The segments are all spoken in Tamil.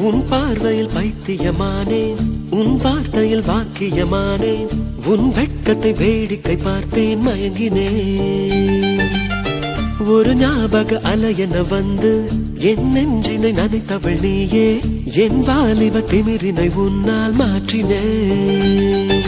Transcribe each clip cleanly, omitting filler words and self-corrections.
உன் பார்வையில் பைத்தியமானேன், உன் வார்த்தையில் வாக்கியமானேன், உன் வெட்கத்தை வேடிக்கை பார்த்தேன் மயங்கினேன். ஒரு ஞாபக அலையென வந்து என் நெஞ்சினை நனைத்தவள் நீயே, என் வாலிப திமிரினை உன்னால் மாற்றினேன்.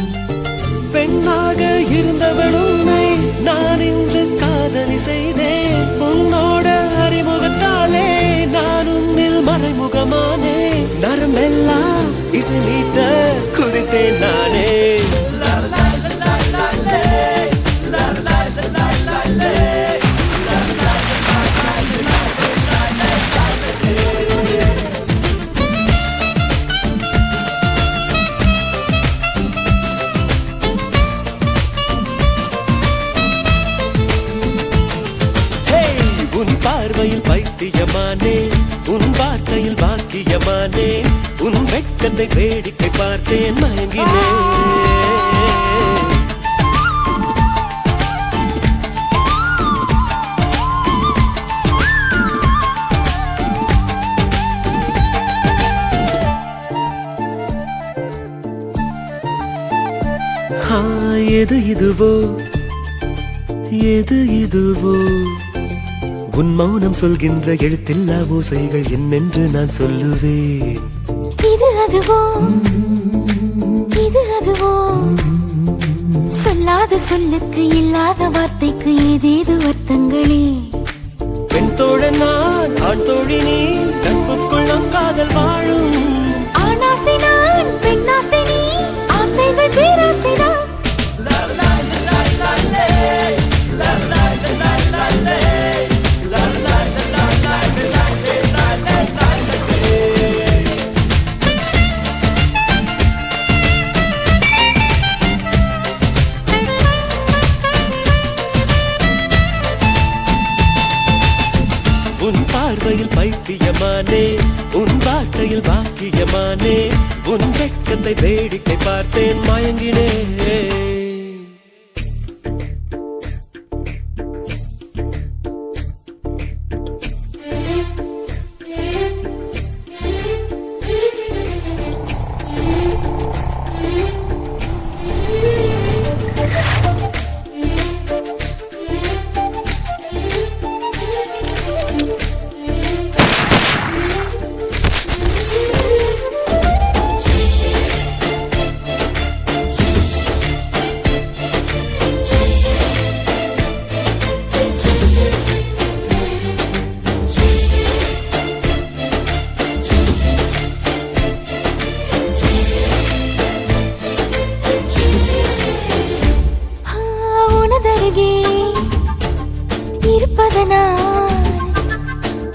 பெண்ணாக இருந்தவள் உன்னை நான் இன்று காதலி செய்தேன். உன்னோட அறிமுகத்தாலே நான் உன்னில் மறைமுகமானே, நரம்பெல்லாம் இசை மீட்ட குதித்தேன் நானே. உன் பார்வையில் பைத்தியமானே, உன் வார்த்தையில் வாக்கியமானே, உன் வெட்கத்தை வேடிக்கை பார்த்தேன் மயங்கினேன். எது இதுவோ எது இதுவோ, உன் மௌனம் சொல்கின்ற எழுத்தில்லா ஓசைகள் என்னென்று நான் சொல்லுவேன். இது அதுவோ இது அதுவோ, சொல்லாத சொல்லுக்கு இல்லாத வார்த்தைக்கு ஏதேது அர்த்தங்களே. பெண் தோழன் நான், ஆண் தோழி நீ, நட்புக்குள் நம் காதல் வாழும். ஆணாசை நான், பெண்ணாசை நீ, ஆசைகள் பேராசைதான். உன் பார்வையில் பைத்தியமானே, உன் வார்த்தையில் வாக்கியமானே, உன் வெட்கத்தை வேடிக்கை பார்த்தேன் மயங்கினேன்.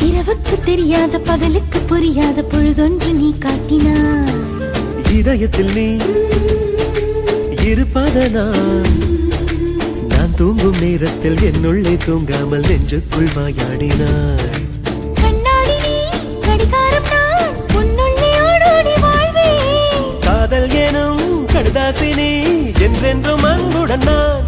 இரவுக்கு தெரியாத பகலுக்கு புரியாத பொழுதொன்று நீ காட்டினாய். இதயத்தில் நீ இருப்பதனால் நான் தூங்கும் நேரத்தில் என்னுள்ளே தூங்காமல் நெஞ்சுக்குள் வாயாடினாய். கண்ணாடி நீ, கடிகாரம் நான், உன்னுள்ளே ஓடோடி வாழ்வேன். காதல் எனும் கடுதாசி நீ, என்றென்றும் அன்புடன் நான்.